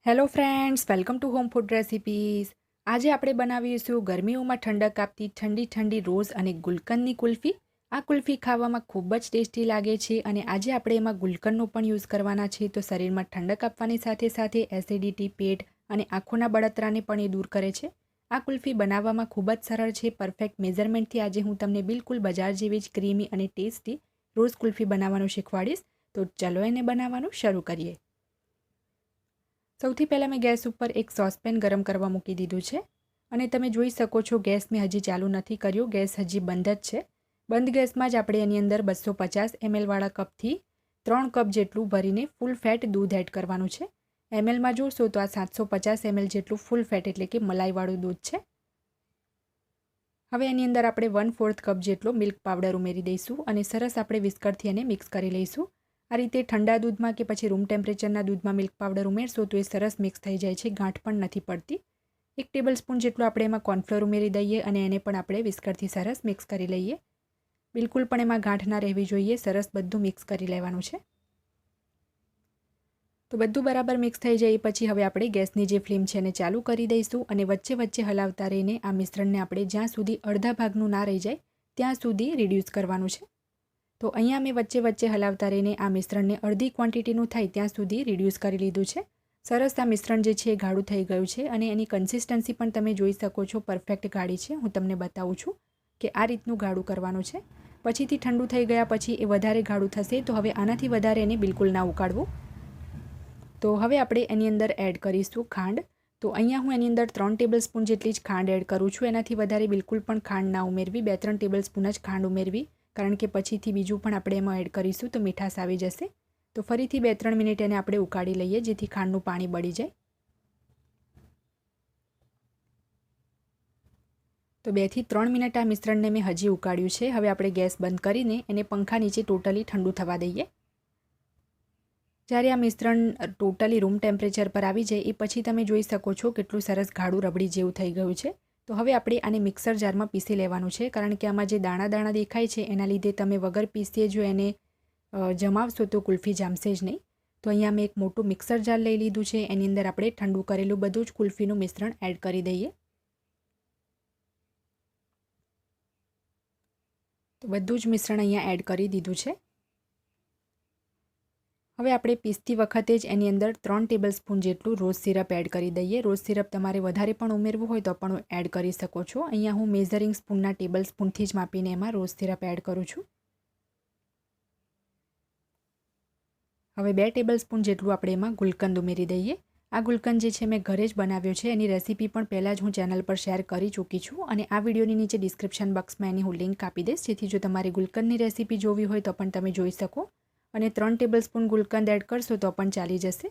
Hello friends, welcome to home food recipes. આજે આપણે બનાવીશું ગરમીઓમાં ઠંડક આપતી ઠંડી ઠંડી રોઝ અને ગુલકંદની કુલ્ફી. આ કુલ્ફી ખાવામાં ખૂબ જ ટેસ્ટી લાગે છે અને આજે આપણે એમાં ગુલકંદનો પણ યુઝ કરવાના છે, તો શરીરમાં ઠંડક આપવાની સાથે સાથે એસિડિટી, પેટ અને આંખોના બળતરાને પણ એ દૂર કરે છે. આ કુલ્ફી બનાવવામાં ખૂબ જ સરળ છે. પરફેક્ટ મેઝરમેન્ટથી આજે હું તમને બિલકુલ બજાર જેવી જ ક્રીમી અને ટેસ્ટી રોઝ કુલ્ફી બનાવવાનું શીખવાડીશ. તો ચલો એને બનાવવાનું શરૂ કરીએ. સૌથી પહેલાં મેં ગેસ ઉપર એક સોસપેન ગરમ કરવા મૂકી દીધું છે અને તમે જોઈ શકો છો ગેસ મેં હજી ચાલુ નથી કર્યો, ગેસ હજી બંધ જ છે. બંધ ગેસમાં જ આપણે એની અંદર 250 ml વાળા કપથી 3 કપ જેટલું ભરીને ફૂલ ફેટ દૂધ એડ કરવાનું છે. એમએલમાં જોશો તો આ 750 ml જેટલું ફૂલ ફેટ એટલે કે મલાઈવાળું દૂધ છે. હવે એની અંદર આપણે 1/4 કપ જેટલો મિલ્ક પાવડર ઉમેરી દઈશું અને સરસ આપણે વિસ્કરથી એને મિક્સ કરી લઈશું. આ રીતે ઠંડા દૂધમાં કે પછી રૂમ ટેમ્પરેચરના દૂધમાં મિલ્ક પાવડર ઉમેરશો તો એ સરસ મિક્સ થઈ જાય છે, ગાંઠ પણ નથી પડતી. 1 ટેબલસ્પૂન જેટલું આપણે એમાં કોર્નફ્લોર ઉમેરી દઈએ અને એને પણ આપણે વિસ્કરથી સરસ મિક્સ કરી લઈએ. બિલકુલ પણ એમાં ગાંઠ ના રહેવી જોઈએ, સરસ બધું મિક્સ કરી લેવાનું છે. તો બધું બરાબર મિક્સ થઈ જાય પછી હવે આપણે ગેસની જે ફ્લેમ છે એને ચાલુ કરી દઈશું અને વચ્ચે વચ્ચે હલાવતા રહીને આ મિશ્રણને આપણે જ્યાં સુધી અડધા ભાગનું ના રહી જાય ત્યાં સુધી રિડ્યુસ કરવાનું છે. તો અહીંયા મેં વચ્ચે વચ્ચે હલાવતા રહીને આ મિશ્રણને અડધી ક્વોન્ટિટીનું થાય ત્યાં સુધી રિડ્યુસ કરી લીધું છે. સરસ આ મિશ્રણ જે છે એ ગાઢું થઈ ગયું છે અને એની કન્સિસ્ટન્સી પણ તમે જોઈ શકો છો, પરફેક્ટ ગાઢી છે. હું તમને બતાવું છું કે આ રીતનું ગાઢું કરવાનું છે. પછીથી ઠંડુ થઈ ગયા પછી એ વધારે ગાઢું થશે, તો હવે આનાથી વધારે એને બિલકુલ ના ઉકાળવું. તો હવે આપણે એની અંદર એડ કરીશું ખાંડ. તો અહીંયા હું એની અંદર 3 ટેબલસ્પૂન જેટલી જ ખાંડ એડ કરું છું. એનાથી વધારે બિલકુલ પણ ખાંડ ના ઉમેરવી, 2-3 ટેબલસ્પૂન જ ખાંડ ઉમેરવી, કારણ કે પછીથી બીજું પણ આપણે એમાં એડ કરીશું તો મીઠાશ આવી જશે. તો ફરીથી 2-3 મિનિટ એને આપણે ઉકાળી લઈએ જેથી ખાંડનું પાણી બળી જાય. તો 2 થી 3 મિનિટ આ મિશ્રણને મેં હજી ઉકાળ્યું છે. હવે આપણે ગેસ બંધ કરીને એને પંખા નીચે ટોટલી ઠંડુ થવા દઈએ. જ્યારે આ મિશ્રણ ટોટલી રૂમ ટેમ્પરેચર પર આવી જાય એ પછી તમે જોઈ શકો છો કેટલું સરસ ગાઢું રબડી જેવું થઈ ગયું છે. તો હવે આપણે આને મિક્સર જારમાં પીસી લેવાનું છે, કારણ કે આમાં જે દાણા દાણા દેખાય છે એના લીધે તમે વગર પીસીએ જો એને જમાવશો તો કુલ્ફી જામશે જ નહીં. તો અહીંયા મેં એક મોટું મિક્સર જાર લઈ લીધું છે. એની અંદર આપણે ઠંડુ કરેલું બધું જ કુલ્ફીનું મિશ્રણ એડ કરી દઈએ. તો બધું જ મિશ્રણ અહીંયા એડ કરી દીધું છે. હવે આપણે પીસતી વખતે જ એની અંદર 3 ટેબલસ્પૂન જેટલું રોઝ સિરપ એડ કરી દઈએ. રોઝ સિરપ તમારે વધારે પણ ઉમેરવું હોય તો પણ એડ કરી શકો છો. અહીંયા હું મેઝરિંગ સ્પૂનના ટેબલસ્પૂનથી જ માપીને એમાં રોઝ સિરપ એડ કરું છું. હવે 2 ટેબલસ્પૂન જેટલું આપણે એમાં ગુલકંદ ઉમેરી દઈએ. આ ગુલકંદ જે છે મેં ઘરે જ બનાવ્યો છે. એની રેસીપી પણ પહેલાં જ હું ચેનલ પર શેર કરી ચૂકી છું અને આ વિડીયોની નીચે ડિસ્ક્રિપ્શન બોક્સમાં એની હું લિંક આપી દઈશ, જેથી જો તમારે ગુલકંદની રેસીપી જોવી હોય તો પણ તમે જોઈ શકો. અને 3 ટેબલસ્પૂન ગુલકંદ એડ કરશો તો પણ ચાલી જશે.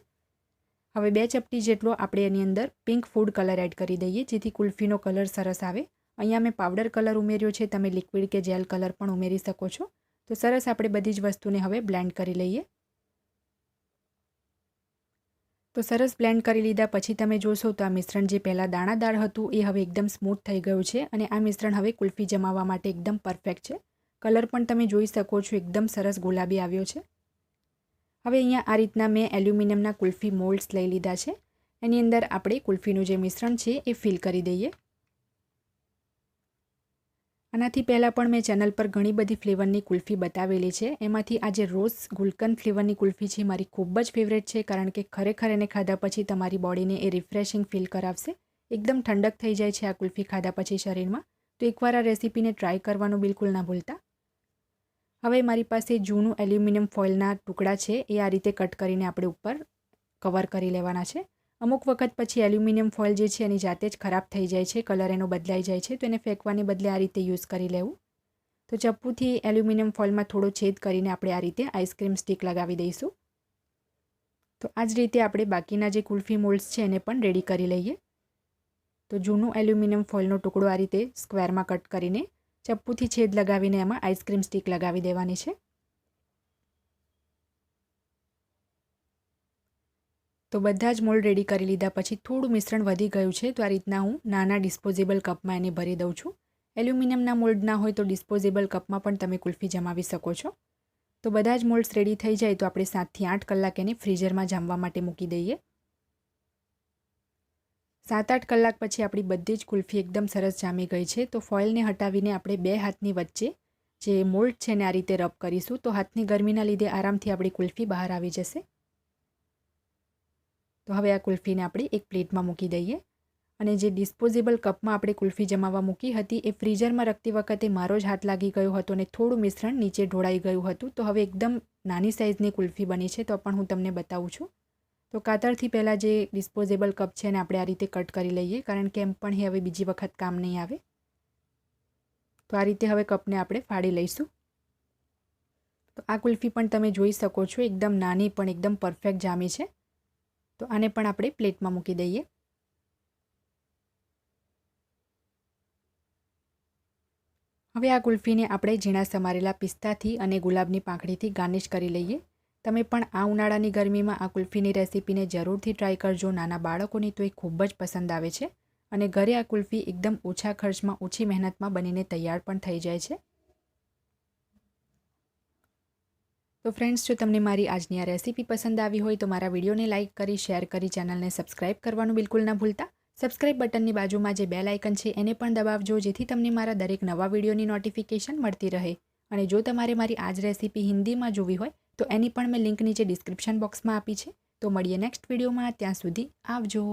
હવે 2 ચપટી જેટલો આપણે એની અંદર પિંક ફૂડ કલર એડ કરી દઈએ જેથી કુલ્ફીનો કલર સરસ આવે. અહીંયા મેં પાવડર કલર ઉમેર્યો છે, તમે લિક્વિડ કે જેલ કલર પણ ઉમેરી શકો છો. તો સરસ આપણે બધી જ વસ્તુને હવે બ્લેન્ડ કરી લઈએ. તો સરસ બ્લેન્ડ કરી લીધા પછી તમે જોશો તો આ મિશ્રણ જે પહેલાં દાણાદાર હતું એ હવે એકદમ સ્મૂથ થઈ ગયું છે અને આ મિશ્રણ હવે કુલ્ફી જમાવવા માટે એકદમ પરફેક્ટ છે. કલર પણ તમે જોઈ શકો છો, એકદમ સરસ ગુલાબી આવ્યો છે. હવે અહીંયા આ રીતના મેં એલ્યુમિનિયમના કુલ્ફી મોલ્ડ્સ લઈ લીધા છે. એની અંદર આપણે કુલ્ફીનું જે મિશ્રણ છે એ ફિલ કરી દઈએ. આનાથી પહેલાં પણ મેં ચેનલ પર ઘણી બધી ફ્લેવરની કુલ્ફી બતાવેલી છે. એમાંથી આ જે રોઝ ગુલકંદ ફ્લેવરની કુલ્ફી છે મારી ખૂબ જ ફેવરેટ છે, કારણ કે ખરેખર એને ખાધા પછી તમારી બોડીને એ રિફ્રેશિંગ ફીલ કરાવશે. એકદમ ઠંડક થઈ જાય છે આ કુલ્ફી ખાધા પછી શરીરમાં. તો એકવાર આ રેસીપીને ટ્રાય કરવાનું બિલકુલ ના ભૂલતા. હવે મારી પાસે જૂનું એલ્યુમિનિયમ ફોઇલના ટુકડા છે એ આ રીતે કટ કરીને આપણે ઉપર કવર કરી લેવાના છે. અમુક વખત પછી એલ્યુમિનિયમ ફોઇલ જે છે એની જાતે જ ખરાબ થઈ જાય છે, કલર એનો બદલાઈ જાય છે, તો એને ફેંકવાને બદલે આ રીતે યુઝ કરી લેવું. તો ચપ્પુથી એલ્યુમિનિયમ ફોઇલમાં થોડો છેદ કરીને આપણે આ રીતે આઈસ્ક્રીમ સ્ટિક લગાવી દઈશું. તો આ જ રીતે આપણે બાકીના જે કુલ્ફી મોલ્ડ્સ છે એને પણ રેડી કરી લઈએ. તો જૂનું એલ્યુમિનિયમ ફોઇલનો ટુકડો આ રીતે સ્ક્વેરમાં કટ કરીને ચપ્પુથી છેદ લગાવીને એમાં આઈસ્ક્રીમ સ્ટિક લગાવી દેવાની છે. તો બધા જ મોલ્ડ રેડી કરી લીધા પછી થોડું મિશ્રણ વધી ગયું છે, તો આ રીતના હું નાના ડિસ્પોઝેબલ કપમાં એને ભરી દઉં છું. એલ્યુમિનિયમના મોલ્ડ ના હોય તો ડિસ્પોઝેબલ કપમાં પણ તમે કુલ્ફી જમાવી શકો છો. તો બધા જ મોલ્ડ્સ રેડી થઈ જાય તો આપણે 7 થી 8 કલાક એને ફ્રીઝરમાં જામવા માટે મૂકી દઈએ. 7-8 કલાક પછી આપણી બધી જ કુલ્ફી એકદમ સરસ જામી ગઈ છે. તો ફોઇલને હટાવીને આપણે 2 હાથની વચ્ચે જે મોલ્ડ છે ને આ રીતે રબ કરીશું તો હાથની ગરમીના લીધે આરામથી આપણી કુલ્ફી બહાર આવી જશે. તો હવે આ કુલ્ફીને આપણે એક પ્લેટમાં મૂકી દઈએ અને જે ડિસ્પોઝેબલ કપમાં આપણે કુલ્ફી જમાવવા મૂકી હતી એ ફ્રીઝરમાં રાખતી વખતે મારો જ હાથ લાગી ગયો હતો અને થોડું મિશ્રણ નીચે ઢોળાઈ ગયું હતું. તો હવે એકદમ નાની સાઇઝની કુલ્ફી બની છે તો પણ હું તમને બતાવું છું. તો કાતરથી પહેલાં જે ડિસ્પોઝેબલ કપ છે ને આપણે આ રીતે કટ કરી લઈએ કારણ કે એમ પણ એ હવે બીજી વખત કામ નહીં આવે. તો આ રીતે હવે કપને આપણે ફાડી લઈશું. તો આ કુલ્ફી પણ તમે જોઈ શકો છો એકદમ નાની પણ એકદમ પરફેક્ટ જામી છે. તો આને પણ આપણે પ્લેટમાં મૂકી દઈએ. હવે આ કુલ્ફીને આપણે ઝીણા સમારેલા પિસ્તાથી અને ગુલાબની પાંખડીથી ગાર્નિશ કરી લઈએ. તમે પણ આ ઉનાળાની ગરમીમાં આ કુલ્ફીની રેસીપીને જરૂરથી ટ્રાય કરજો. નાના બાળકોની તો એ ખૂબ જ પસંદ આવે છે અને ઘરે આ કુલ્ફી એકદમ ઓછા ખર્ચમાં ઓછી મહેનતમાં બનીને તૈયાર પણ થઈ જાય છે. તો ફ્રેન્ડ્સ, જો તમને મારી આજની આ રેસીપી પસંદ આવી હોય તો મારા વિડીયોને લાઇક કરી, શેર કરી, ચેનલને સબસ્ક્રાઇબ કરવાનું બિલકુલ ના ભૂલતા. સબસ્ક્રાઇબ બટનની બાજુમાં જે બેલ આઇકન છે એને પણ દબાવજો જેથી તમને મારા દરેક નવા વિડીયોની નોટિફિકેશન મળતી રહે. અને જો તમારે મારી આ જ રેસીપી હિન્દીમાં જોવી હોય તો એની પણ મેં લિંક નીચે ડિસ્ક્રિપ્શન બોક્સમાં આપી છે. તો મળીએ નેક્સ્ટ વિડીયોમાં. ત્યાં સુધી આવજો.